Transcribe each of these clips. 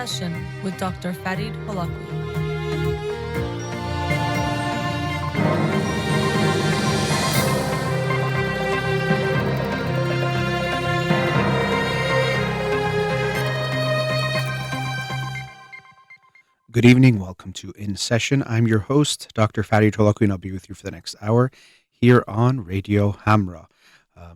Session with Dr. Farid Holakouee. Good evening. Welcome to In Session. I'm your host, Dr. Farid Holakouee, and I'll be with you for the next hour here on Radio Hamra.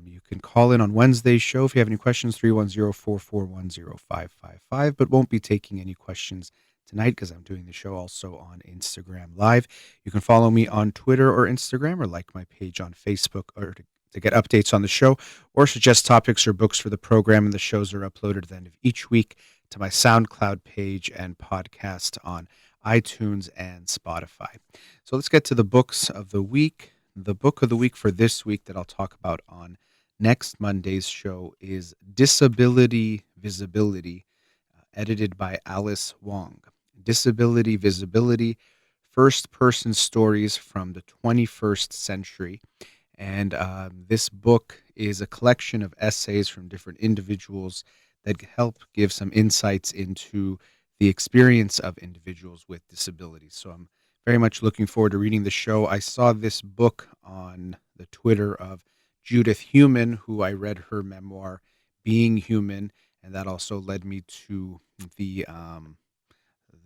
You can call in on Wednesday's show if you have any questions, 310-441-0555, but won't be taking any questions tonight because I'm doing the show also on Instagram Live. You can follow me on Twitter or Instagram or like my page on Facebook or to get updates on the show or suggest topics or books for the program, and the shows are uploaded at the end of each week to my SoundCloud page and podcast on iTunes and Spotify. So let's get to the books of the week. The book of the week for this week that I'll talk about on next Monday's show is Disability Visibility, edited by Alice Wong. Disability Visibility, first-person stories from the 21st century. And this book is a collection of essays from different individuals that help give some insights into the experience of individuals with disabilities. So I'm very much looking forward to reading the show. I saw this book on the Twitter of Judith Heumann, who I read her memoir, Being Human, and that also led me to the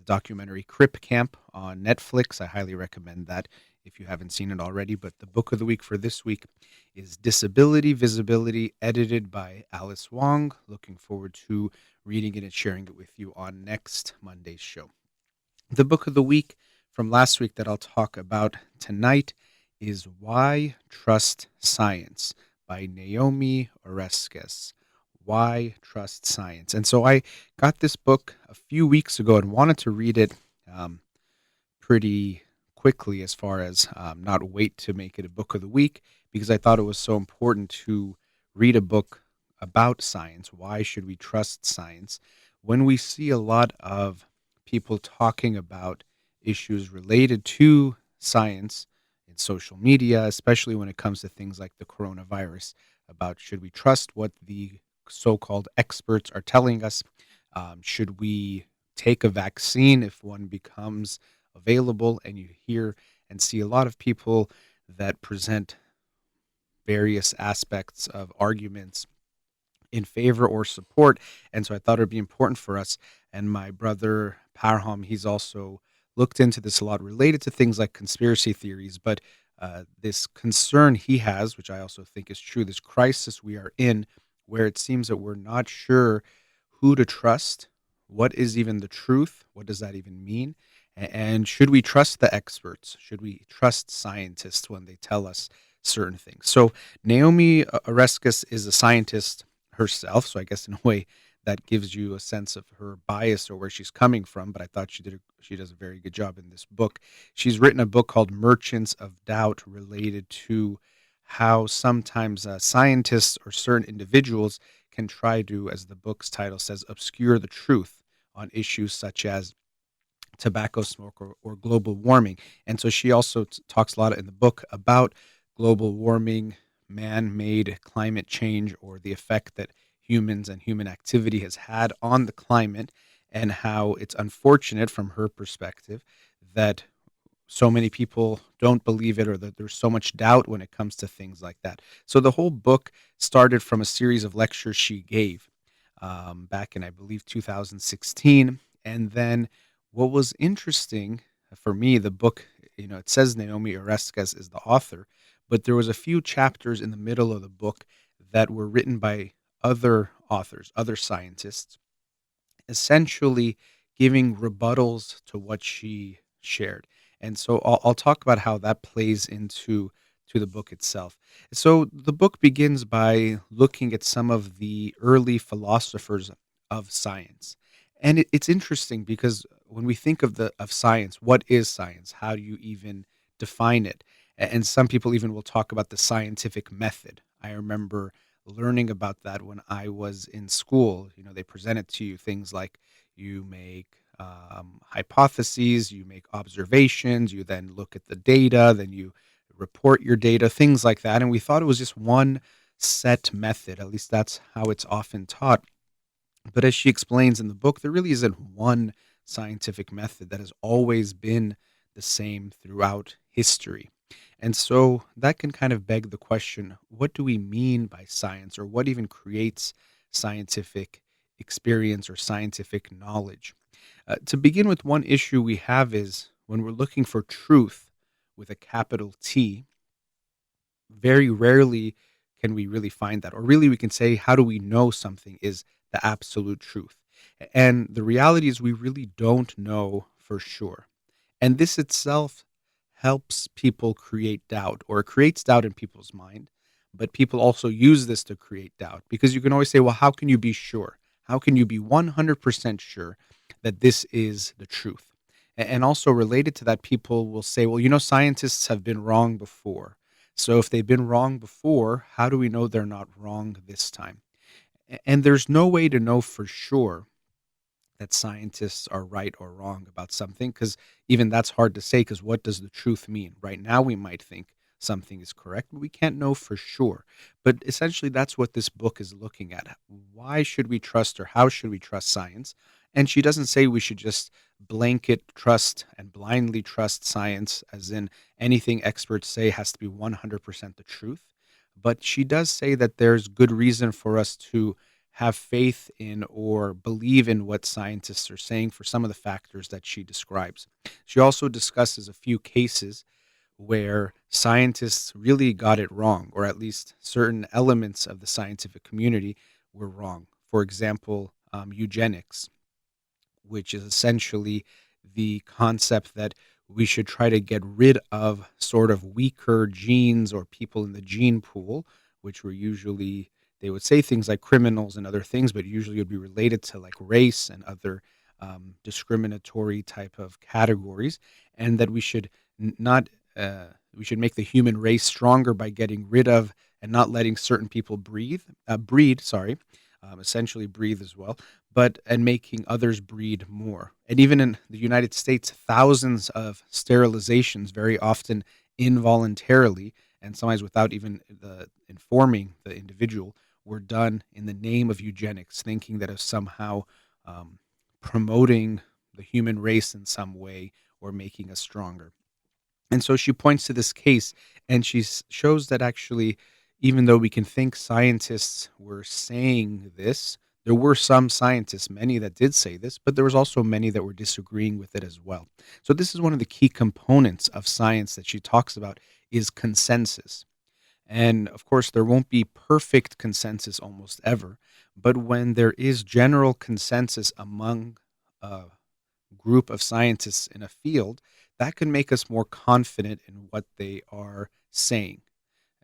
documentary Crip Camp on Netflix. I highly recommend that if you haven't seen it already. But the book of the week for this week is Disability Visibility, edited by Alice Wong. Looking forward to reading it and sharing it with you on next Monday's show. The book of the week from last week that I'll talk about tonight is Why Trust Science by Naomi Oreskes. Why Trust Science. And so I got this book a few weeks ago and wanted to read it pretty quickly, as far as not wait to make it a book of the week, because I thought it was so important to read a book about science. Why should we trust science when we see a lot of people talking about issues related to science in social media, especially when it comes to things like the coronavirus, about should we trust what the so-called experts are telling us? Should we take a vaccine if one becomes available? And you hear and see a lot of people that present various aspects of arguments in favor or support. And so I thought it would be important for us. And my brother Parham, he's also looked into this a lot related to things like conspiracy theories, but this concern he has, which I also think is true, this crisis we are in, where it seems that we're not sure who to trust, what is even the truth, what does that even mean, and should we trust the experts? Should we trust scientists when they tell us certain things? So Naomi Oreskes is a scientist herself, so I guess in a way that gives you a sense of her bias or where she's coming from, but I thought she does a very good job in this book. She's written a book called Merchants of Doubt, related to how sometimes scientists or certain individuals can try to, as the book's title says, obscure the truth on issues such as tobacco smoke or global warming. And so she also talks a lot in the book about global warming, man-made climate change, or the effect that humans and human activity has had on the climate, and how it's unfortunate from her perspective that so many people don't believe it, or that there's so much doubt when it comes to things like that. So the whole book started from a series of lectures she gave back in, I believe, 2016. And then what was interesting for me, the book, it says Naomi Oreskes is the author, but there was a few chapters in the middle of the book that were written by other authors, other scientists, essentially giving rebuttals to what she shared. And so I'll talk about how that plays into the book itself. So the book begins by looking at some of the early philosophers of science. And it's interesting because when we think of science, what is science? How do you even define it? And some people even will talk about the scientific method. I remember learning about that when I was in school. They present it to you, things like you make hypotheses, you make observations, you then look at the data, then you report your data, things like that. And we thought it was just one set method. At least that's how it's often taught. But as she explains in the book, there really isn't one scientific method that has always been the same throughout history. And so that can kind of beg the question, what do we mean by science, or what even creates scientific experience or scientific knowledge? To begin with, one issue we have is when we're looking for truth with a capital T, very rarely can we really find that. Or really, we can say, how do we know something is the absolute truth? And the reality is, we really don't know for sure. And this itself helps people create doubt, or it creates doubt in people's mind. But people also use this to create doubt, because you can always say, well, how can you be sure? How can you be 100% sure that this is the truth? And also related to that, people will say, well, scientists have been wrong before. So if they've been wrong before, how do we know they're not wrong this time? And there's no way to know for sure that scientists are right or wrong about something, because even that's hard to say, because what does the truth mean? Right now we might think something is correct, but we can't know for sure. But essentially that's what this book is looking at. Why should we trust, or how should we trust science? And she doesn't say we should just blanket trust and blindly trust science, as in anything experts say has to be 100% the truth. But she does say that there's good reason for us to have faith in or believe in what scientists are saying for some of the factors that she describes. She also discusses a few cases where scientists really got it wrong, or at least certain elements of the scientific community were wrong. For example, eugenics, which is essentially the concept that we should try to get rid of sort of weaker genes or people in the gene pool, which were usually, they would say things like criminals and other things, but usually it would be related to like race and other discriminatory type of categories, and that we should not, we should make the human race stronger by getting rid of and not letting certain people breed, sorry, essentially breathe as well, but and making others breed more. And even in the United States, thousands of sterilizations, very often involuntarily, and sometimes without even the informing the individual, were done in the name of eugenics, thinking that of somehow um, promoting the human race in some way or making us stronger. And so she points to this case, and shows that actually, even though we can think scientists were saying this, there were some scientists, many that did say this, but there was also many that were disagreeing with it as well. So this is one of the key components of science that she talks about, is consensus. And of course, there won't be perfect consensus almost ever, but when there is general consensus among a group of scientists in a field, that can make us more confident in what they are saying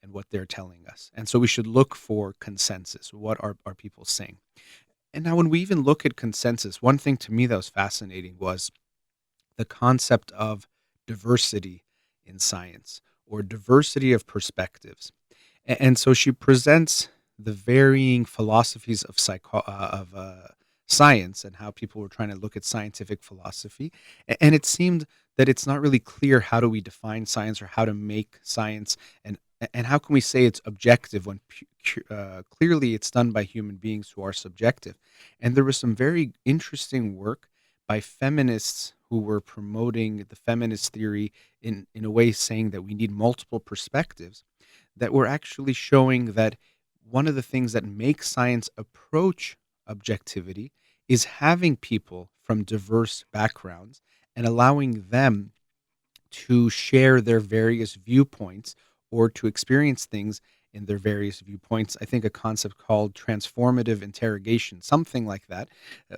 and what they're telling us. And so we should look for consensus. What are people saying? And now, when we even look at consensus, one thing to me that was fascinating was the concept of diversity in science, or diversity of perspectives. And so she presents the varying philosophies of science, and how people were trying to look at scientific philosophy. And it seemed that it's not really clear, how do we define science, or how to make science, and how can we say it's objective when clearly it's done by human beings who are subjective. And there was some very interesting work by feminists who were promoting the feminist theory, in a way saying that we need multiple perspectives, that were actually showing that one of the things that makes science approach objectivity is having people from diverse backgrounds and allowing them to share their various viewpoints, or to experience things in their various viewpoints. I think a concept called transformative interrogation, something like that,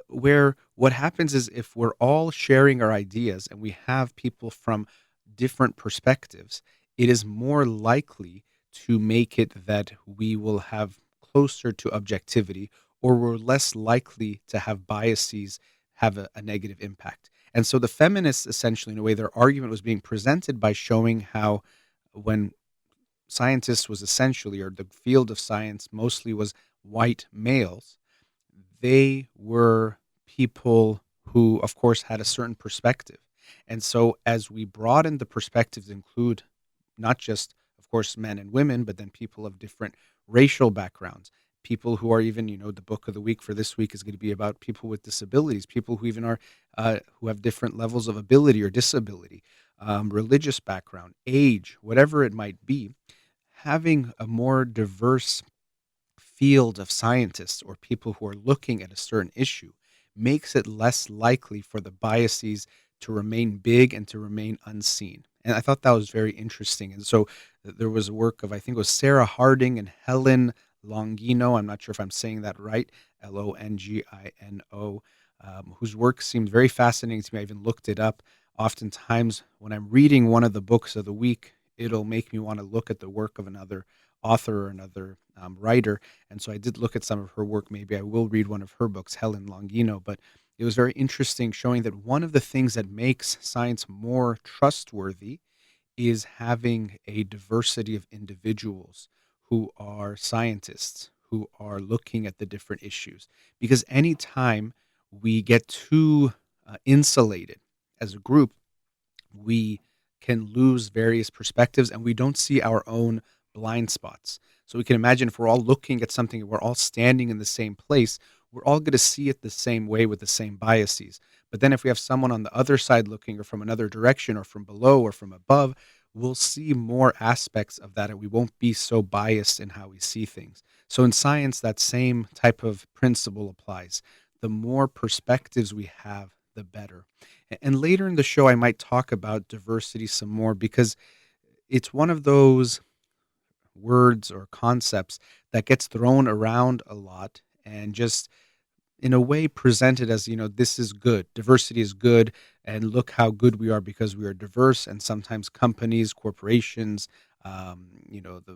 where what happens is, if we're all sharing our ideas and we have people from different perspectives, it is more likely to make it that we will have closer to objectivity, or we're less likely to have biases have a negative impact. And so the feminists, essentially, in a way, their argument was being presented by showing how, when scientists was essentially, or the field of science mostly was white males, they were people who, of course, had a certain perspective. And so as we broaden the perspectives, include not just, of course, men and women, but then people of different racial backgrounds, people who are even, the book of the week for this week is going to be about people with disabilities, people who even are, who have different levels of ability or disability, religious background, age, whatever it might be. Having a more diverse field of scientists or people who are looking at a certain issue makes it less likely for the biases to remain big and to remain unseen. And I thought that was very interesting. And so there was a work of, I think it was Sarah Harding and Helen Longino. I'm not sure if I'm saying that right, Longino, whose work seemed very fascinating to me. I even looked it up. Oftentimes, when I'm reading one of the books of the week, it'll make me want to look at the work of another author or another writer. And so I did look at some of her work. Maybe I will read one of her books, Helen Longino. But it was very interesting, showing that one of the things that makes science more trustworthy is having a diversity of individuals who are scientists, who are looking at the different issues. Because anytime we get too insulated as a group, we can lose various perspectives and we don't see our own blind spots. So we can imagine, if we're all looking at something, we're all standing in the same place, we're all going to see it the same way with the same biases. But then if we have someone on the other side looking, or from another direction, or from below, or from above, we'll see more aspects of that and we won't be so biased in how we see things. So in science, that same type of principle applies. The more perspectives we have, the better. And later in the show, I might talk about diversity some more, because it's one of those words or concepts that gets thrown around a lot and just in a way presented as, this is good, diversity is good, and look how good we are because we are diverse. And sometimes companies, corporations, the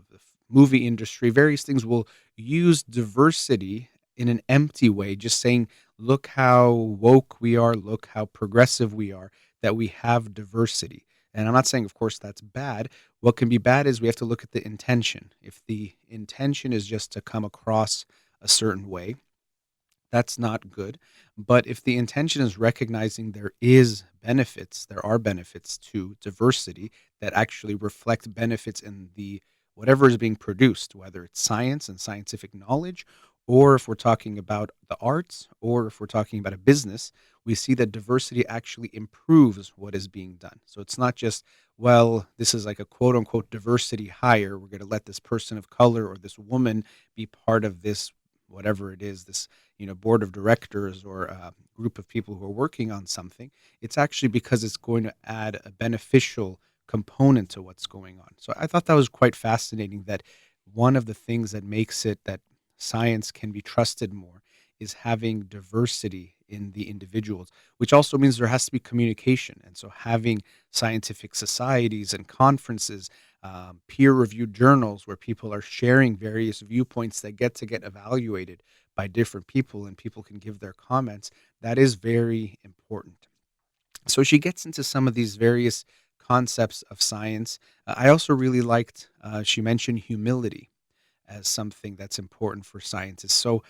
movie industry, various things will use diversity in an empty way, just saying, look how woke we are, look how progressive we are, that we have diversity. And I'm not saying, of course, that's bad. What can be bad is we have to look at the intention. If the intention is just to come across a certain way, that's not good. But if the intention is recognizing there are benefits to diversity that actually reflect benefits in the whatever is being produced, whether it's science and scientific knowledge, or if we're talking about the arts, or if we're talking about a business, we see that diversity actually improves what is being done. So it's not just, well, this is like a quote unquote diversity hire. We're going to let this person of color or this woman be part of this, whatever it is, this board of directors or a group of people who are working on something. It's actually because it's going to add a beneficial component to what's going on. So I thought that was quite fascinating, that one of the things that makes it that science can be trusted more is having diversity in the individuals, which also means there has to be communication. And so having scientific societies and conferences, peer-reviewed journals where people are sharing various viewpoints that get evaluated by different people and people can give their comments, that is very important. So she gets into some of these various concepts of science. I also really liked, she mentioned humility as something that's important for scientists. So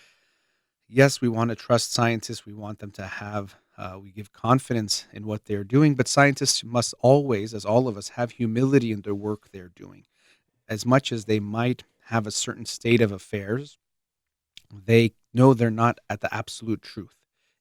yes, we want to trust scientists. We want them to have, we give confidence in what they're doing, but scientists must always, as all of us, have humility in the work they're doing. As much as they might have a certain state of affairs, they know they're not at the absolute truth.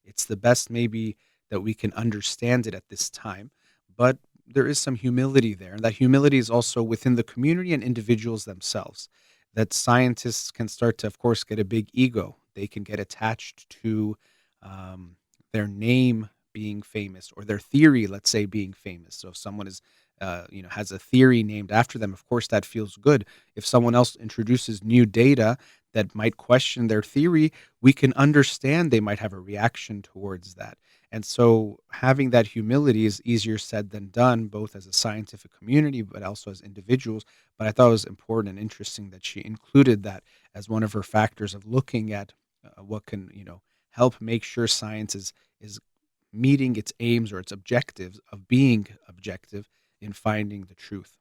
It's the best, maybe, that we can understand it at this time, but there is some humility there. And that humility is also within the community and individuals themselves. That scientists can start to, of course, get a big ego. They can get attached to um, their name being famous, or their theory, let's say, being famous. So if someone is, has a theory named after them, of course, that feels good. If someone else introduces new data that might question their theory, we can understand they might have a reaction towards that. And so having that humility is easier said than done, both as a scientific community, but also as individuals. But I thought it was important and interesting that she included that as one of her factors of looking at what can, help make sure science is meeting its aims or its objectives of being objective in finding the truth.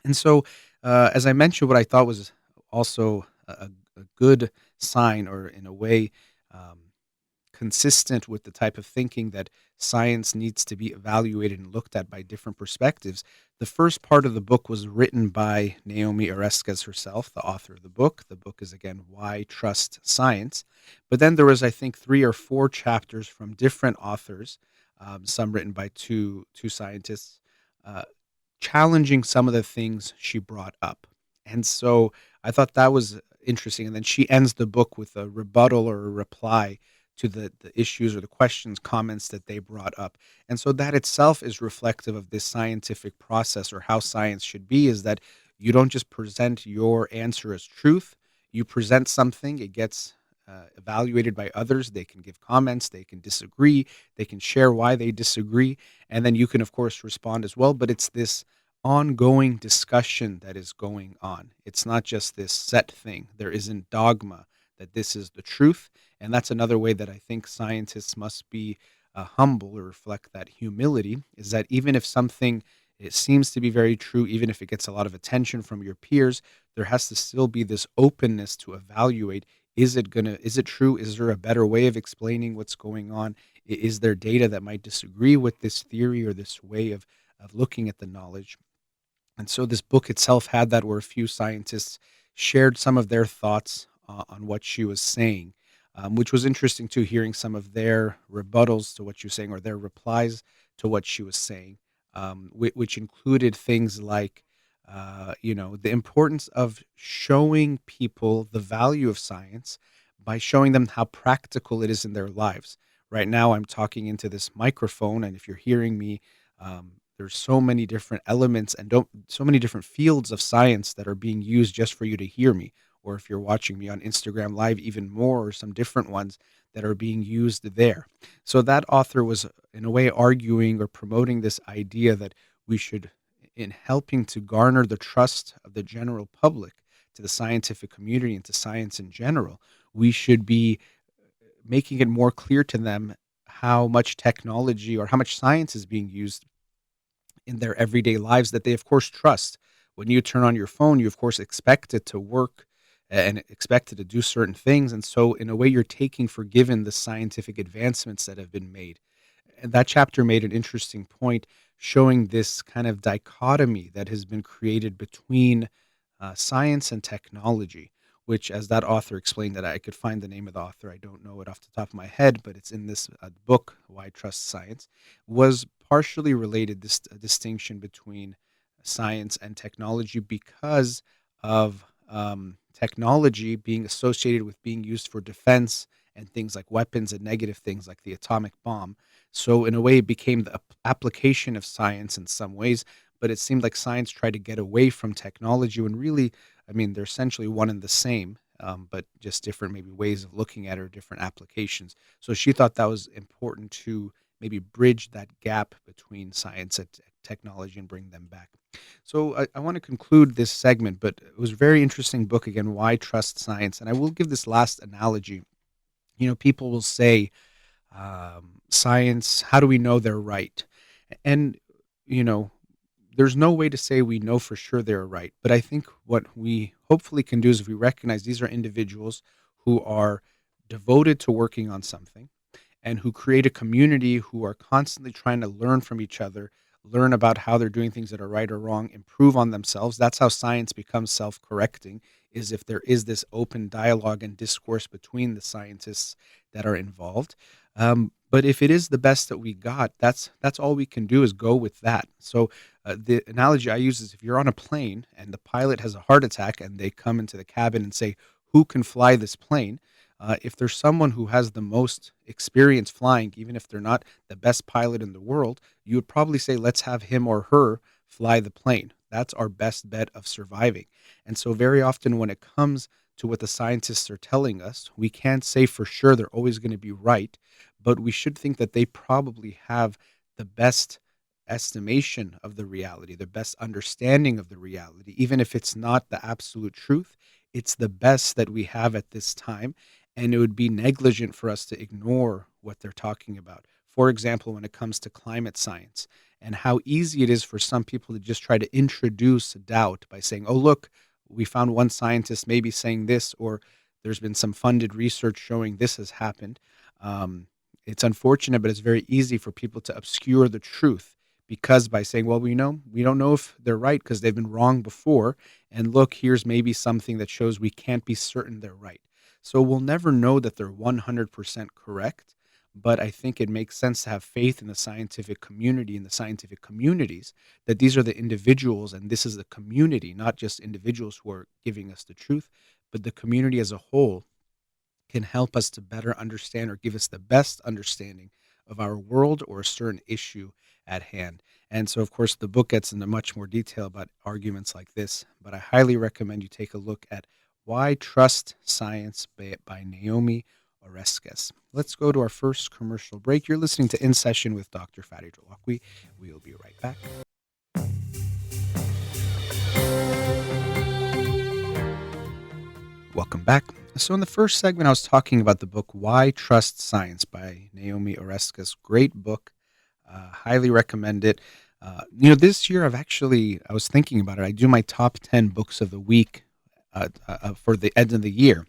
And so, as I mentioned, what I thought was also a good sign, or in a way, um, consistent with the type of thinking that science needs to be evaluated and looked at by different perspectives. The first part of the book was written by Naomi Oreskes herself, the author of the book. The book is again Why Trust Science. But then there was, I think, 3 or 4 chapters from different authors, some written by two scientists, uh, challenging some of the things she brought up. And so I thought that was interesting. And then she ends the book with a rebuttal or a reply to the issues or the questions, comments that they brought up. And so that itself is reflective of this scientific process, or how science should be, is that you don't just present your answer as truth. You present something, it gets evaluated by others. They can give comments, they can disagree, they can share why they disagree, and then you can, of course, respond as well. But it's this ongoing discussion that is going on. It's not just this set thing. There isn't dogma that this is the truth. And that's another way that I think scientists must be humble, or reflect that humility, is that even if something, it seems to be very true, even if it gets a lot of attention from your peers, there has to still be this openness to evaluate, is it true? Is there a better way of explaining what's going on? Is there data that might disagree with this theory or this way of looking at the knowledge? And so this book itself had that, where a few scientists shared some of their thoughts on what she was saying, which was interesting too, hearing some of their rebuttals to what she was saying, or their replies to what she was saying, which included things like, the importance of showing people the value of science by showing them how practical it is in their lives. Right now, I'm talking into this microphone, and if you're hearing me, there's so many different elements, and don't so many different fields of science that are being used just for you to hear me. Or if you're watching me on Instagram Live, even more, or some different ones that are being used there. So that author was, in a way, arguing or promoting this idea that we should, in helping to garner the trust of the general public to the scientific community and to science in general, we should be making it more clear to them how much technology or how much science is being used in their everyday lives that they, of course, trust. When you turn on your phone, you, of course, expect it to work and expect it to do certain things. And so, in a way, you're taking for given the scientific advancements that have been made. And that chapter made an interesting point, showing this kind of dichotomy that has been created between science and technology, which, as that author explained, that I could find the name of the author, I don't know it off the top of my head, but it's in this book, Why Trust Science, was partially related, this distinction between science and technology, because of technology being associated with being used for defense and things like weapons, and negative things like the atomic bomb. So, in a way, it became the application of science in some ways, but it seemed like science tried to get away from technology, when really, I mean, they're essentially one and the same, but just different maybe ways of looking at it, or different applications. So she thought that was important to maybe bridge that gap between science and technology and bring them back. So I want to conclude this segment, but it was a very interesting book again, Why Trust Science? And I will give this last analogy. People will say, science, how do we know they're right? And, you know, there's no way to say we know for sure they're right. But I think what we hopefully can do is, if we recognize these are individuals who are devoted to working on something, and who create a community who are constantly trying to learn from each other, learn about how they're doing things that are right or wrong, improve on themselves. That's how science becomes self-correcting, is if there is this open dialogue and discourse between the scientists that are involved. But if it is the best that we got, that's all we can do, is go with that. So the analogy I use is, if you're on a plane and the pilot has a heart attack and they come into the cabin and say, "Who can fly this plane?" If there's someone who has the most experience flying, even if they're not the best pilot in the world, you would probably say, let's have him or her fly the plane. That's our best bet of surviving. And so, very often, when it comes to what the scientists are telling us, we can't say for sure they're always going to be right, but we should think that they probably have the best estimation of the reality, the best understanding of the reality, even if it's not the absolute truth. It's the best that we have at this time, and it would be negligent for us to ignore what they're talking about. For example, when it comes to climate science, and how easy it is for some people to just try to introduce doubt by saying, "Oh, look, we found one scientist maybe saying this," or "there's been some funded research showing this has happened." it's unfortunate, but it's very easy for people to obscure the truth because by saying, well, we don't know if they're right because they've been wrong before. And look, here's maybe something that shows we can't be certain they're right. So we'll never know that they're 100% correct. But I think it makes sense to have faith in the scientific community and the scientific communities that these are the individuals and this is the community, not just individuals who are giving us the truth, but the community as a whole can help us to better understand or give us the best understanding of our world or a certain issue at hand. And so, of course, the book gets into much more detail about arguments like this, but I highly recommend you take a look at Why Trust Science by Naomi Oreskes. Let's go to our first commercial break. You're listening to In Session with Dr. Farid Holakouee. We'll be right back. Welcome back. So, in the first segment, I was talking about the book Why Trust Science by Naomi Oreskes. Great book. Highly recommend it. This year I was thinking about it. I do my top 10 books of the week for the end of the year.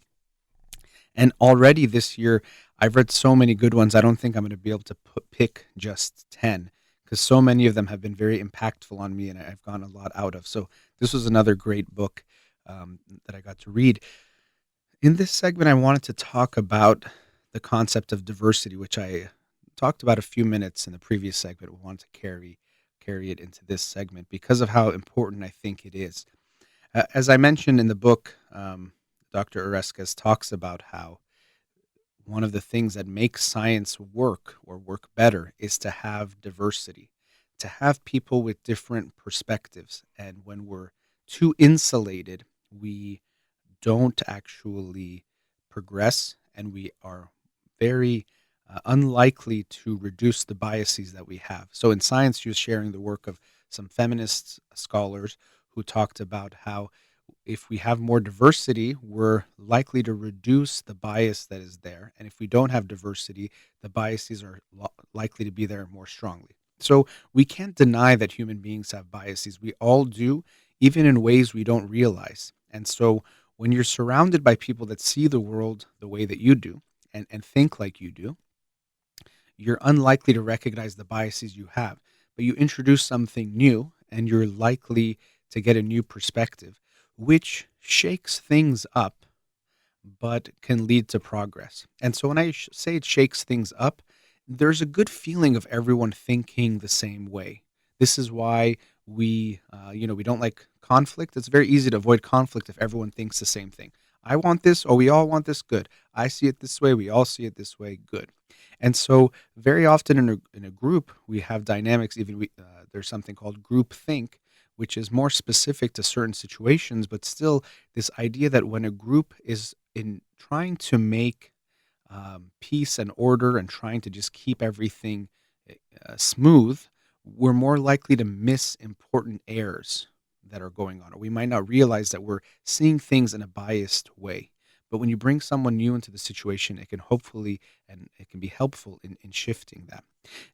And already this year, I've read so many good ones. I don't think I'm going to be able to pick just 10 because so many of them have been very impactful on me and I've gone a lot out of. So, this was another great book that I got to read. In this segment, I wanted to talk about the concept of diversity, which I talked about a few minutes in the previous segment. We wanted to carry it into this segment because of how important I think it is. As I mentioned in the book, Dr. Oreskes talks about how one of the things that makes science work or work better is to have diversity, to have people with different perspectives. And when we're too insulated, we don't actually progress and we are very unlikely to reduce the biases that we have. So in science, she was sharing the work of some feminist scholars who talked about how if we have more diversity, we're likely to reduce the bias that is there. And if we don't have diversity, the biases are likely to be there more strongly. So we can't deny that human beings have biases. We all do, even in ways we don't realize. And so when you're surrounded by people that see the world the way that you do and think like you do, you're unlikely to recognize the biases you have. But you introduce something new and you're likely to get a new perspective, which shakes things up but can lead to progress. And so when I say it shakes things up, there's a good feeling of everyone thinking the same way. This is why we don't like conflict. It's very easy to avoid conflict if everyone thinks the same thing. I want this, or we all want this, good. I see it this way, we all see it this way, good. And so very often in a group, we have dynamics, there's something called group think, which is more specific to certain situations, but still this idea that when a group is in trying to make peace and order and trying to just keep everything smooth, we're more likely to miss important errors that are going on. Or we might not realize that we're seeing things in a biased way. But when you bring someone new into the situation, it can hopefully and it can be helpful in shifting that.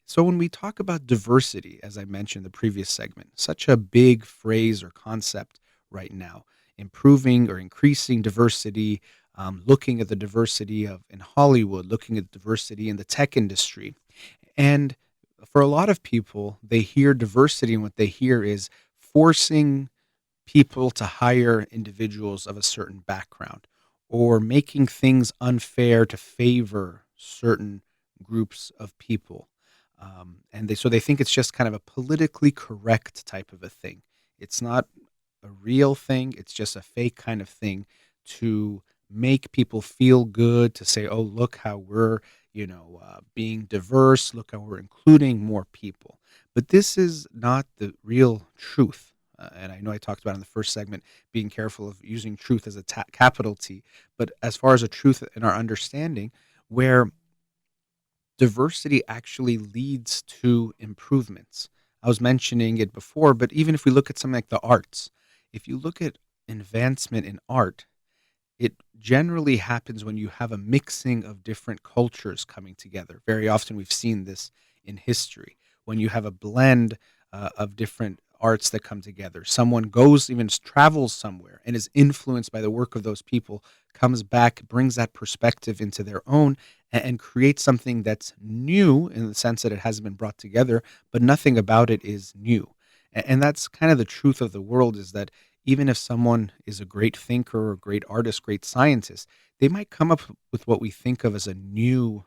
So when we talk about diversity, as I mentioned in the previous segment, such a big phrase or concept right now, improving or increasing diversity, looking at the diversity of in Hollywood, looking at diversity in the tech industry. And for a lot of people, they hear diversity and what they hear is forcing people to hire individuals of a certain background or making things unfair to favor certain groups of people. And they think it's just kind of a politically correct type of a thing. It's not a real thing. It's just a fake kind of thing to make people feel good, to say, oh, look how we're, being diverse. Look how we're including more people. But this is not the real truth. And I know I talked about in the first segment, being careful of using truth as a capital T. But as far as a truth in our understanding, where diversity actually leads to improvements. I was mentioning it before, but even if we look at something like the arts, if you look at advancement in art, it generally happens when you have a mixing of different cultures coming together. Very often we've seen this in history. When you have a blend of different arts that come together, someone goes, even travels somewhere and is influenced by the work of those people, comes back, brings that perspective into their own, and create something that's new in the sense that it hasn't been brought together, but nothing about it is new. And that's kind of the truth of the world, is that even if someone is a great thinker or great artist, great scientist, they might come up with what we think of as a new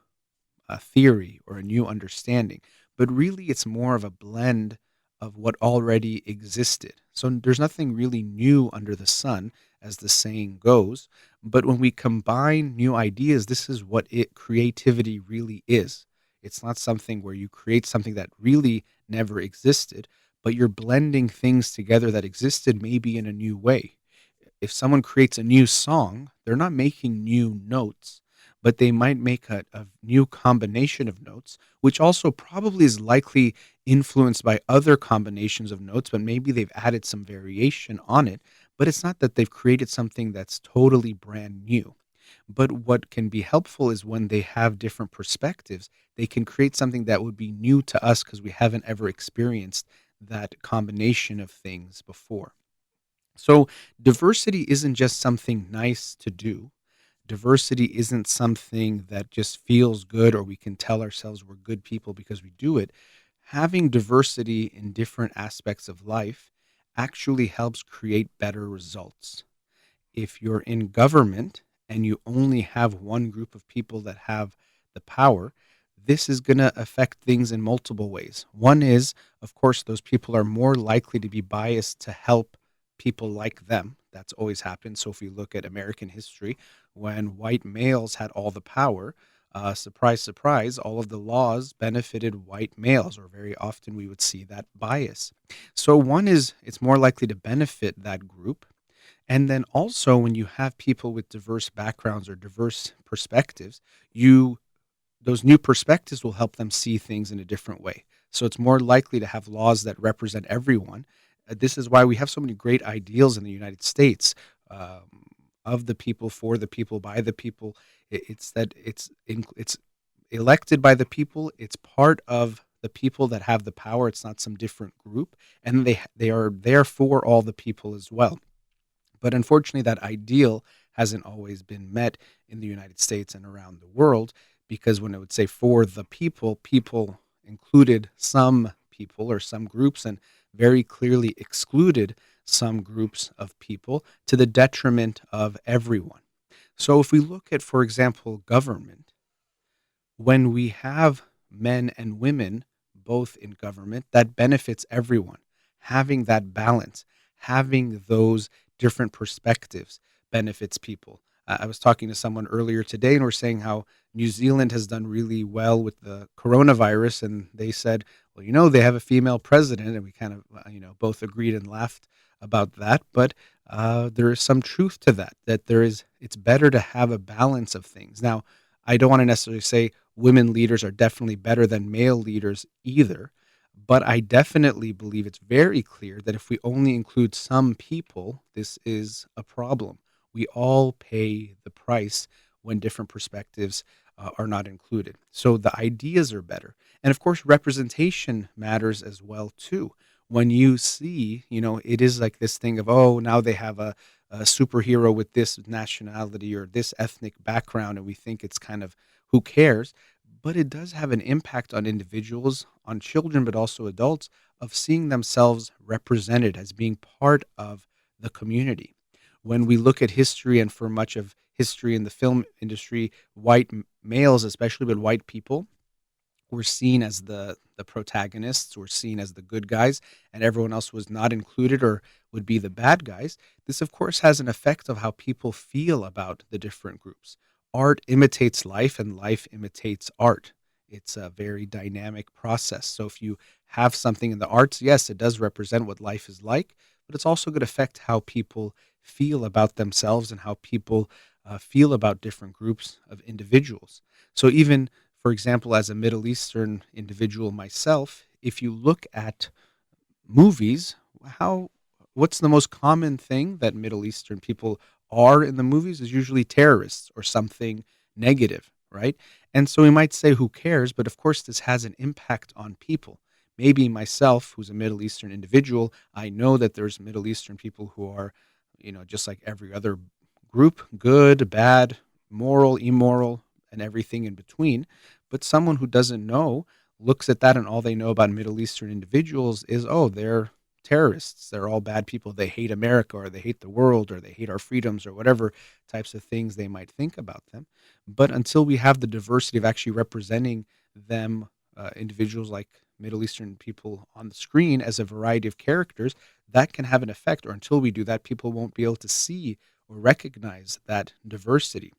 theory or a new understanding, but really it's more of a blend of what already existed. So there's nothing really new under the sun, as the saying goes. But when we combine new ideas, this is what creativity really is. It's not something where you create something that really never existed, but you're blending things together that existed maybe in a new way. If someone creates a new song, they're not making new notes, but they might make a new combination of notes, which also probably is likely influenced by other combinations of notes, but maybe they've added some variation on it. But it's not that they've created something that's totally brand new. But what can be helpful is when they have different perspectives, they can create something that would be new to us because we haven't ever experienced that combination of things before. So, diversity isn't just something nice to do. Diversity isn't something that just feels good or we can tell ourselves we're good people because we do it. Having diversity in different aspects of life actually helps create better results. If you're in government and you only have one group of people that have the power, this is going to affect things in multiple ways. One is, of course, those people are more likely to be biased to help people like them. That's always happened. So if we look at American history, when white males had all the power, surprise, surprise, all of the laws benefited white males, or very often we would see that bias. So one is it's more likely to benefit that group, and then also, when you have people with diverse backgrounds or diverse perspectives, you those new perspectives will help them see things in a different way. So it's more likely to have laws that represent everyone. This is why we have so many great ideals in the United States, of the people, for the people, by the people. It's that it's elected by the people. It's part of the people that have the power. It's not some different group, and they are there for all the people as well. But unfortunately, that ideal hasn't always been met in the United States and around the world, because when it would say for the people, people included some people or some groups and very clearly excluded some groups of people to the detriment of everyone. So if we look at, for example, government, when we have men and women both in government, that benefits everyone. Having that balance, having those different perspectives benefits people. I was talking to someone earlier today, and we're saying how New Zealand has done really well with the coronavirus. And they said, well, they have a female president. And we kind of, both agreed and laughed about that. But there is some truth to that, it's better to have a balance of things. Now, I don't want to necessarily say women leaders are definitely better than male leaders either. But I definitely believe it's very clear that if we only include some people, this is a problem. We all pay the price when different perspectives are not included. So the ideas are better. And of course, representation matters as well, too. When you see, it is like this thing of, oh, now they have a superhero with this nationality or this ethnic background, and we think it's kind of who cares, but it does have an impact on individuals, on children, but also adults, of seeing themselves represented as being part of the community. When we look at history, and for much of history in the film industry, white males, especially, but white people, were seen as the protagonists, were seen as the good guys, and everyone else was not included or would be the bad guys. This, of course, has an effect of how people feel about the different groups. Art imitates life, and life imitates art. It's a very dynamic process. So if you have something in the arts, yes, it does represent what life is like, but it's also going to affect how people feel about themselves and how people feel about different groups of individuals. So even, for example, as a Middle Eastern individual myself, if you look at movies, how what's the most common thing that Middle Eastern people are in the movies is usually terrorists or something negative, right? And so we might say, who cares? But of course, this has an impact on people. Maybe myself, who's a Middle Eastern individual, I know that there's Middle Eastern people who are, just like every other group, good, bad, moral, immoral. and everything in between. But someone who doesn't know looks at that, and all they know about Middle Eastern individuals is, oh, they're terrorists. They're all bad people. They hate America, or they hate the world, or they hate our freedoms, or whatever types of things they might think about them. But until we have the diversity of actually representing them, individuals like Middle Eastern people on the screen as a variety of characters, that can have an effect. Or until we do that, people won't be able to see or recognize that diversity.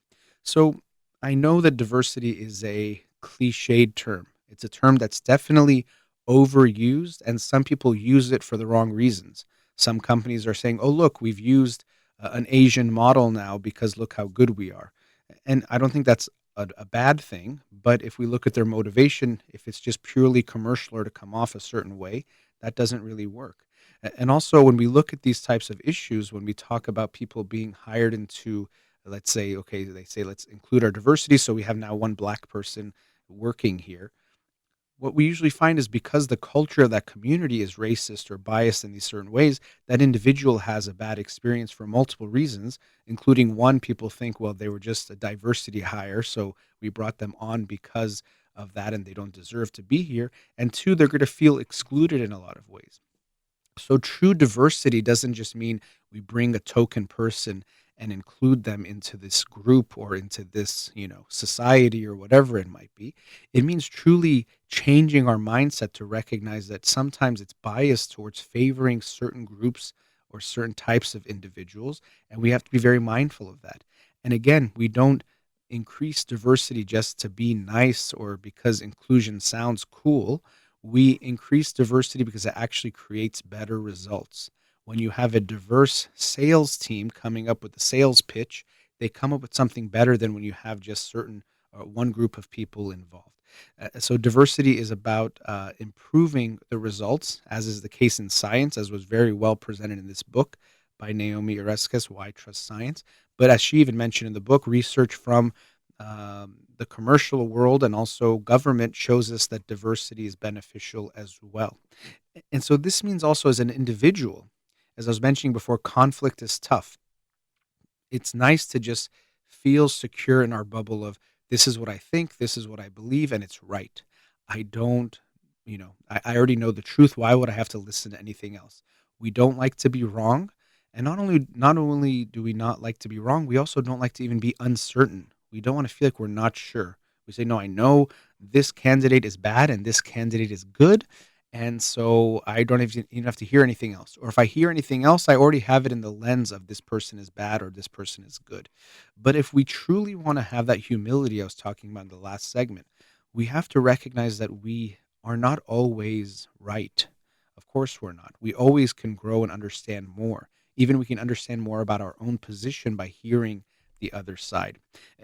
So I know that diversity is a cliched term. It's a term that's definitely overused, and some people use it for the wrong reasons. Some companies are saying, oh, look, we've used an Asian model now because look how good we are. And I don't think that's a bad thing. But if we look at their motivation, if it's just purely commercial or to come off a certain way, that doesn't really work. And also, when we look at these types of issues, when we talk about people being hired into, let's say, okay, they say, let's include our diversity. So we have now one black person working here. What we usually find is because the culture of that community is racist or biased in these certain ways, that individual has a bad experience for multiple reasons, including one, people think, well, they were just a diversity hire, so we brought them on because of that and they don't deserve to be here. And two, they're going to feel excluded in a lot of ways. So true diversity doesn't just mean we bring a token person and include them into this group or into this, society or whatever it might be. It means truly changing our mindset to recognize that sometimes it's biased towards favoring certain groups or certain types of individuals, and we have to be very mindful of that. And again, we don't increase diversity just to be nice or because inclusion sounds cool. We increase diversity because it actually creates better results. When you have a diverse sales team coming up with the sales pitch, they come up with something better than when you have just certain one group of people involved. So diversity is about improving the results, as is the case in science, as was very well presented in this book by Naomi Oreskes, Why Trust Science. But as she even mentioned in the book, research from the commercial world and also government shows us that diversity is beneficial as well. And so this means also as an individual, as I was mentioning before, conflict is tough. It's nice to just feel secure in our bubble of this is what I think, this is what I believe, and it's right. I don't, I already know the truth. Why would I have to listen to anything else? We don't like to be wrong. And not only do we not like to be wrong, we also don't like to even be uncertain. We don't want to feel like we're not sure. We say, no, I know this candidate is bad and this candidate is good. And so I don't even have to hear anything else. Or if I hear anything else, I already have it in the lens of this person is bad or this person is good. But if we truly want to have that humility I was talking about in the last segment, we have to recognize that we are not always right. Of course, we're not. We always can grow and understand more. Even we can understand more about our own position by hearing the other side.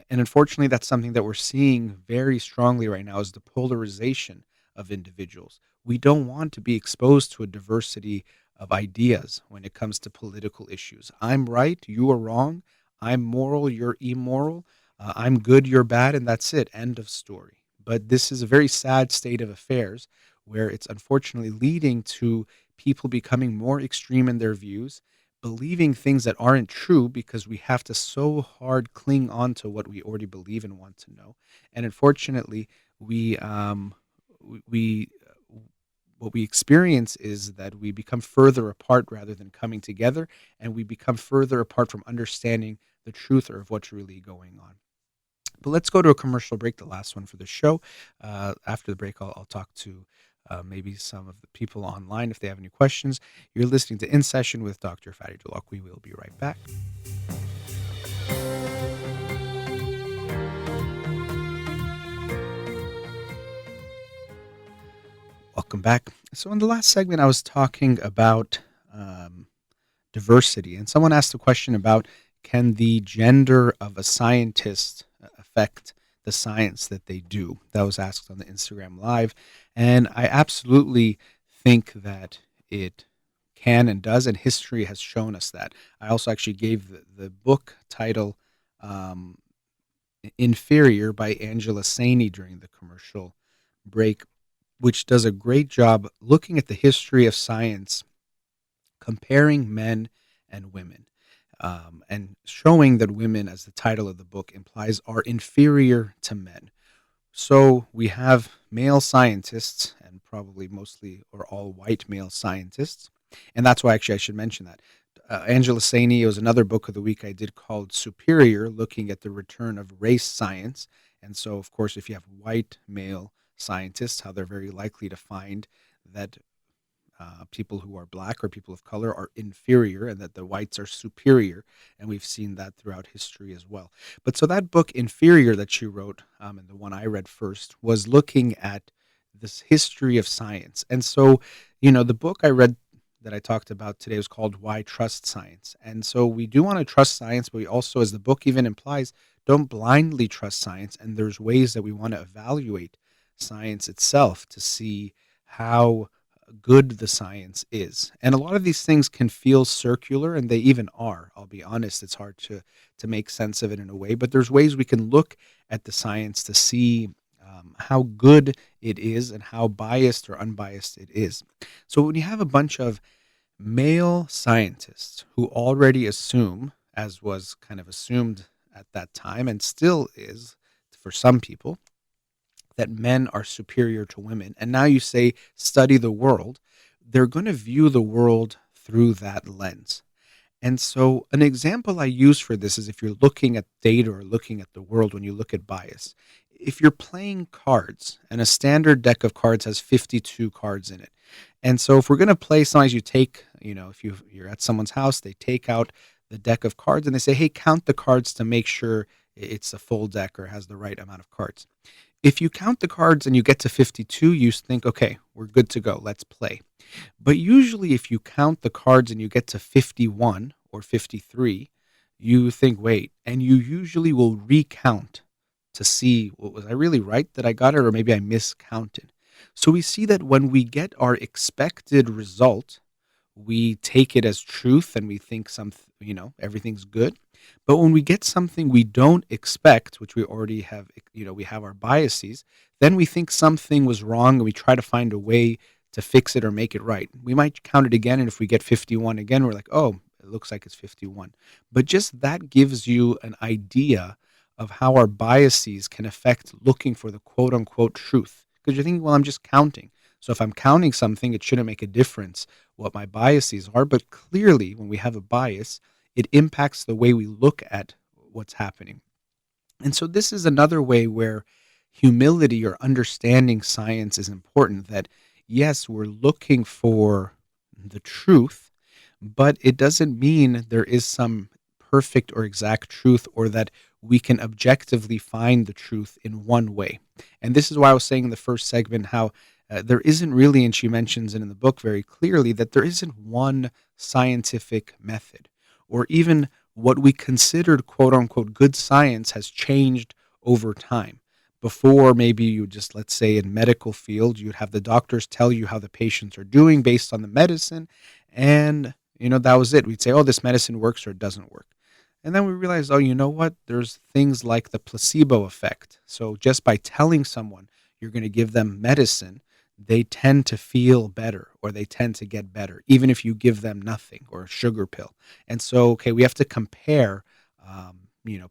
And unfortunately, that's something that we're seeing very strongly right now is the polarization of individuals. We don't want to be exposed to a diversity of ideas when it comes to political issues. I'm right, you are wrong. I'm moral, you're immoral. I'm good, you're bad, and that's it. End of story. But this is a very sad state of affairs where it's unfortunately leading to people becoming more extreme in their views, believing things that aren't true because we have to so hard cling on to what we already believe and want to know. And unfortunately, we what we experience is that we become further apart rather than coming together, and we become further apart from understanding the truth or of what's really going on. But let's go to a commercial break, the last one for the show. After the break, I'll talk to maybe some of the people online if they have any questions. You're listening to In Session with Dr. Farid. We will be right back. Welcome back. So in the last segment, I was talking about diversity, and someone asked a question about can the gender of a scientist affect the science that they do? That was asked on the Instagram Live, and I absolutely think that it can and does, and history has shown us that. I also actually gave the book title um, Inferior by Angela Saini during the commercial break, which does a great job looking at the history of science, comparing men and women. and showing that women, as the title of the book implies, are inferior to men. So we have male scientists, and probably mostly or all white male scientists. And that's why actually I should mention that. Angela Saini, it was another book of the week I did called Superior, looking at the return of race science. And so, of course, if you have white male scientists, how they're very likely to find that people who are black or people of color are inferior and that the whites are superior. And we've seen that throughout history as well. But so that book, Inferior, that she wrote, and the one I read first, was looking at this history of science. And so, the book I read that I talked about today was called Why Trust Science. And so we do want to trust science, but we also, as the book even implies, don't blindly trust science. And there's ways that we want to evaluate science itself to see how good the science is. And a lot of these things can feel circular, and they even are. I'll be honest, it's hard to make sense of it in a way, but there's ways we can look at the science to see how good it is and how biased or unbiased it is. So when you have a bunch of male scientists who already assume, as was kind of assumed at that time and still is for some people, that men are superior to women, and now you say study the world, they're going to view the world through that lens. And so, an example I use for this is if you're looking at data or looking at the world when you look at bias. If you're playing cards and a standard deck of cards has 52 cards in it. And so, if we're going to play, sometimes you take, if you're at someone's house, they take out the deck of cards and they say, hey, count the cards to make sure it's a full deck or has the right amount of cards. If you count the cards and you get to 52, you think, okay, we're good to go. Let's play. But usually if you count the cards and you get to 51 or 53, you think, wait, and you usually will recount to see, was I really right that I got it, or maybe I miscounted. So we see that when we get our expected result, we take it as truth and we think everything's good. But when we get something we don't expect, which we already have, we have our biases, then we think something was wrong and we try to find a way to fix it or make it right. We might count it again, and if we get 51 again, we're like, oh, it looks like it's 51. But just that gives you an idea of how our biases can affect looking for the quote unquote truth. Because you're thinking, well, I'm just counting. So if I'm counting something, it shouldn't make a difference what my biases are. But clearly, when we have a bias, it impacts the way we look at what's happening. And so this is another way where humility or understanding science is important, that yes, we're looking for the truth, but it doesn't mean there is some perfect or exact truth, or that we can objectively find the truth in one way. And this is why I was saying in the first segment how there isn't really, and she mentions it in the book very clearly, that there isn't one scientific method, or even what we considered quote unquote good science has changed over time. Before, maybe you just, let's say in medical field, you'd have the doctors tell you how the patients are doing based on the medicine. And, that was it. We'd say, oh, this medicine works or it doesn't work. And then we realized, oh, you know what? There's things like the placebo effect. So just by telling someone you're going to give them medicine, they tend to feel better, or they tend to get better, even if you give them nothing or a sugar pill. And so, okay, we have to compare,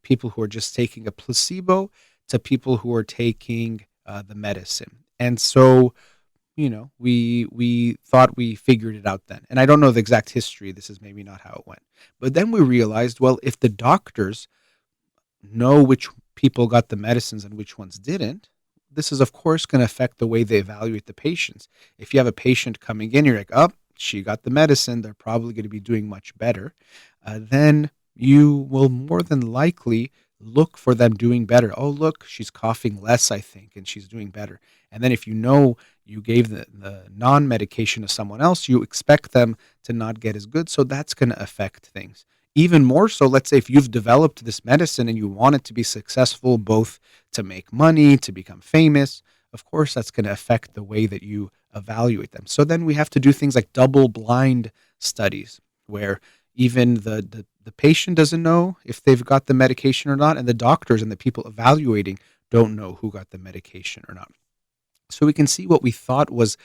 people who are just taking a placebo to people who are taking the medicine. And so, we thought we figured it out then. And I don't know the exact history. This is maybe not how it went. But then we realized, well, if the doctors know which people got the medicines and which ones didn't, this is, of course, going to affect the way they evaluate the patients. If you have a patient coming in, you're like, oh, she got the medicine, they're probably going to be doing much better. Then you will more than likely look for them doing better. Oh, look, she's coughing less, I think, and she's doing better. And then if you gave the non-medication to someone else, you expect them to not get as good. So that's going to affect things. Even more so, let's say if you've developed this medicine and you want it to be successful, both to make money, to become famous, of course, that's going to affect the way that you evaluate them. So then we have to do things like double-blind studies, where even the patient doesn't know if they've got the medication or not, and the doctors and the people evaluating don't know who got the medication or not. So we can see what we thought was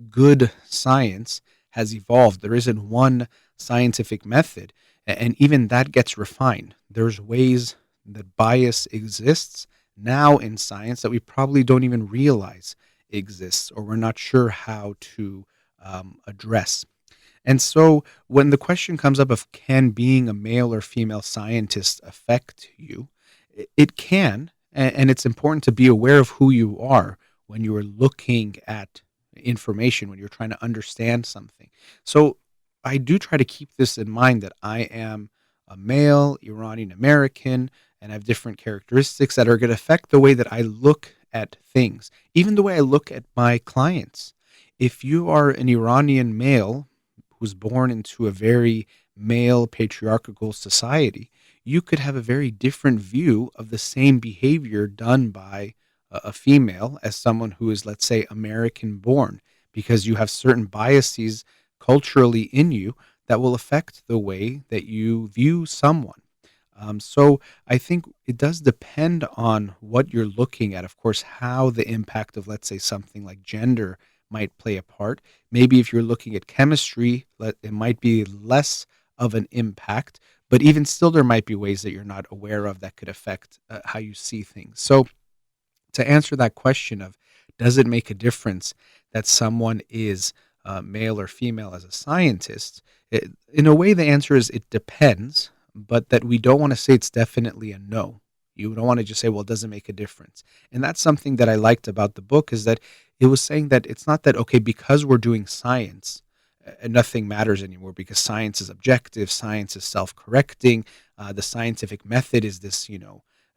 good science has evolved. There isn't one scientific method, and even that gets refined. There's ways that bias exists now in science that we probably don't even realize exists, or we're not sure how to address. And so when the question comes up of can being a male or female scientist affect you, it can, and it's important to be aware of who you are when you are looking at information, when you're trying to understand something. So I do try to keep this in mind that I am a male Iranian American and I have different characteristics that are going to affect the way that I look at things, even the way I look at my clients. If you are an Iranian male who's born into a very male patriarchal society, you could have a very different view of the same behavior done by a female as someone who is, let's say, American born, because you have certain biases culturally in you that will affect the way that you view someone. So I think it does depend on what you're looking at. Of course, how the impact of, let's say, something like gender might play a part. Maybe if you're looking at chemistry, it might be less of an impact, but even still, there might be ways that you're not aware of that could affect how you see things. So to answer that question of does it make a difference that someone is male or female as a scientist, in a way, the answer is it depends, but that we don't want to say it's definitely a no. You don't want to just say, well, it doesn't make a difference. And that's something that I liked about the book is that it was saying that it's not that, okay, because we're doing science, nothing matters anymore because science is objective, science is self-correcting, the scientific method is this,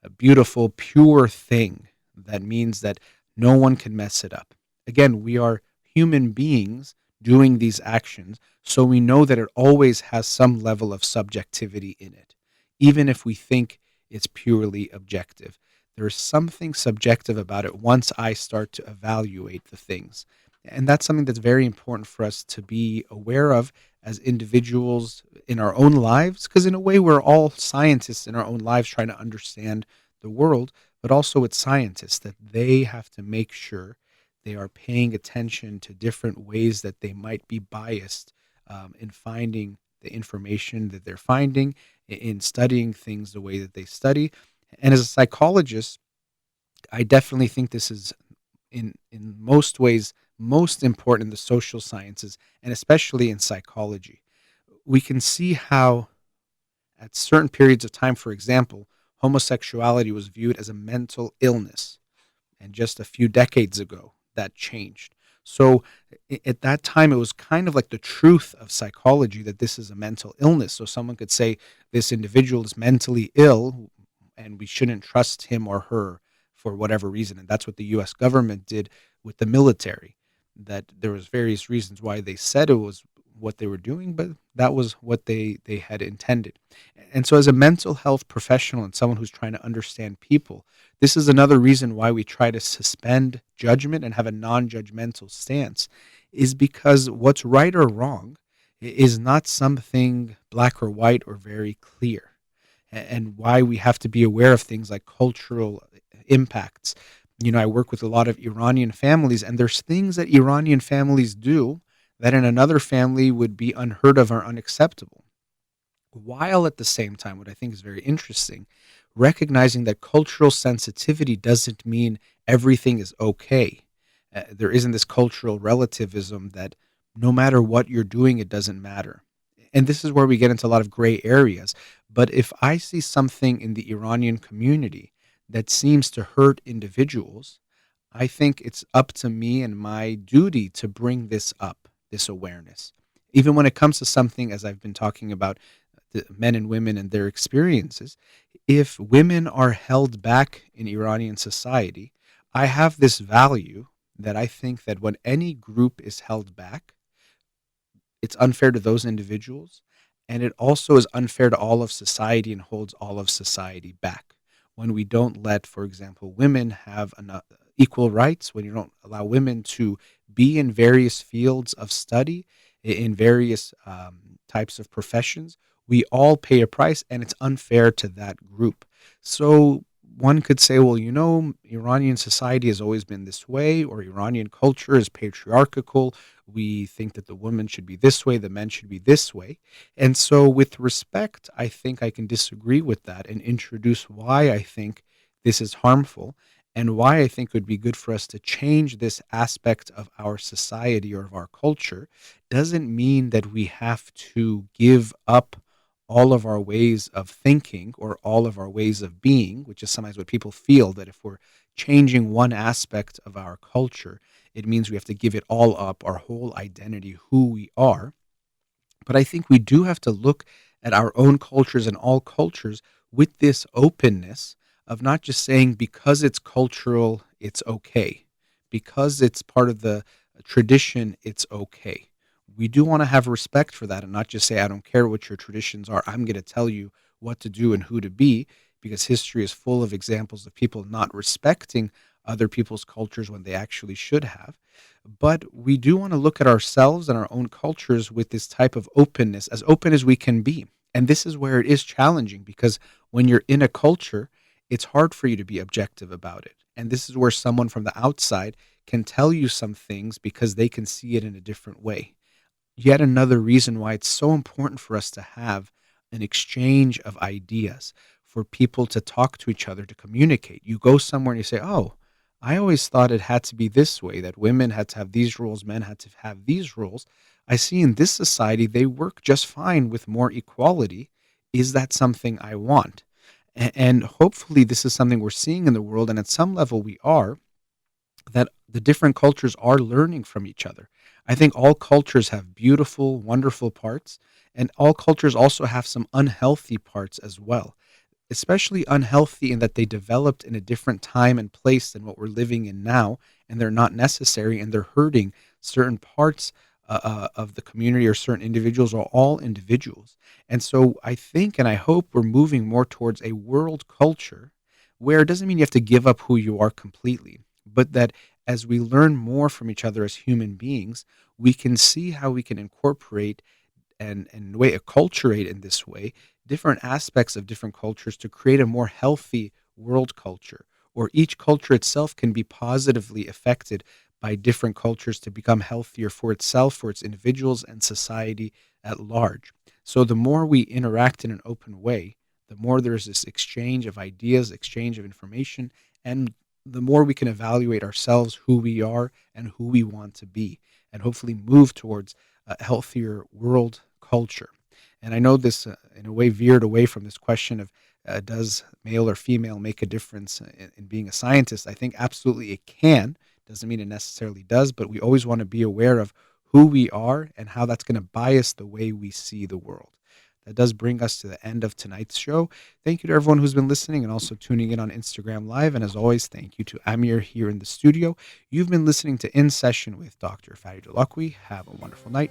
a beautiful, pure thing that means that no one can mess it up. Again, we are human beings doing these actions, so we know that it always has some level of subjectivity in it, even if we think it's purely objective. There's something subjective about it once I start to evaluate the things. And that's something that's very important for us to be aware of as individuals in our own lives, because in a way, we're all scientists in our own lives trying to understand the world, but also with scientists that they have to make sure they are paying attention to different ways that they might be biased in finding the information that they're finding, in studying things the way that they study. And as a psychologist, I definitely think this is in most ways most important in the social sciences and especially in psychology. We can see how at certain periods of time, for example, homosexuality was viewed as a mental illness, and just a few decades ago that changed. So at that time, it was kind of like the truth of psychology that this is a mental illness. So someone could say this individual is mentally ill and we shouldn't trust him or her for whatever reason. And that's what the US government did with the military. That there was various reasons why they said it was what they were doing, but that was what they had intended. And so as a mental health professional and someone who's trying to understand people, this is another reason why we try to suspend judgment and have a non-judgmental stance, is because what's right or wrong is not something black or white or very clear, and why we have to be aware of things like cultural impacts. I work with a lot of Iranian families, and there's things that Iranian families do that in another family would be unheard of or unacceptable. While at the same time, what I think is very interesting, recognizing that cultural sensitivity doesn't mean everything is okay. There isn't this cultural relativism that no matter what you're doing, it doesn't matter. And this is where we get into a lot of gray areas. But if I see something in the Iranian community that seems to hurt individuals, I think it's up to me and my duty to bring this up, this awareness. Even when it comes to something, as I've been talking about, the men and women and their experiences, if women are held back in Iranian society, I have this value that I think that when any group is held back, it's unfair to those individuals, and it also is unfair to all of society and holds all of society back. When we don't let, for example, women have equal rights, when you don't allow women to be in various fields of study, in various types of professions, we all pay a price, and it's unfair to that group. So one could say, well, Iranian society has always been this way, or Iranian culture is patriarchal. We think that the woman should be this way, the men should be this way. And so, with respect, I think I can disagree with that and introduce why I think this is harmful and why I think it would be good for us to change this aspect of our society or of our culture. Doesn't mean that we have to give up all of our ways of thinking or all of our ways of being, which is sometimes what people feel, that if we're changing one aspect of our culture, it means we have to give it all up, our whole identity, who we are. But I think we do have to look at our own cultures and all cultures with this openness of not just saying because it's cultural, it's okay. Because it's part of the tradition, it's okay. We do want to have respect for that and not just say, I don't care what your traditions are. I'm going to tell you what to do and who to be, because history is full of examples of people not respecting other people's cultures when they actually should have. But we do want to look at ourselves and our own cultures with this type of openness, as open as we can be. And this is where it is challenging because when you're in a culture, it's hard for you to be objective about it. And this is where someone from the outside can tell you some things because they can see it in a different way. Yet another reason why it's so important for us to have an exchange of ideas, for people to talk to each other, to communicate. You go somewhere and you say, oh, I always thought it had to be this way, that women had to have these rules, men had to have these rules. I see in this society they work just fine with more equality. Is that something I want? And hopefully, this is something we're seeing in the world, and at some level, we are, that the different cultures are learning from each other. I think all cultures have beautiful, wonderful parts, and all cultures also have some unhealthy parts as well, especially unhealthy in that they developed in a different time and place than what we're living in now, and they're not necessary, and they're hurting certain parts of the community or certain individuals or all individuals. And so I think and I hope we're moving more towards a world culture where it doesn't mean you have to give up who you are completely, but that as we learn more from each other as human beings, we can see how we can incorporate and way acculturate in this way different aspects of different cultures to create a more healthy world culture, or each culture itself can be positively affected by different cultures to become healthier for itself, for its individuals, and society at large. So the more we interact in an open way, the more there's this exchange of ideas, exchange of information, and the more we can evaluate ourselves, who we are, and who we want to be, and hopefully move towards a healthier world culture. And I know this, in a way, veered away from this question of does male or female make a difference in being a scientist? I think absolutely it can. Doesn't mean it necessarily does, but we always want to be aware of who we are and how that's going to bias the way we see the world. That does bring us to the end of tonight's show. Thank you to everyone who's been listening and also tuning in on Instagram Live. And as always, thank you to Amir here in the studio. You've been listening to In Session with Dr. Farid Holakouee. Have a wonderful night.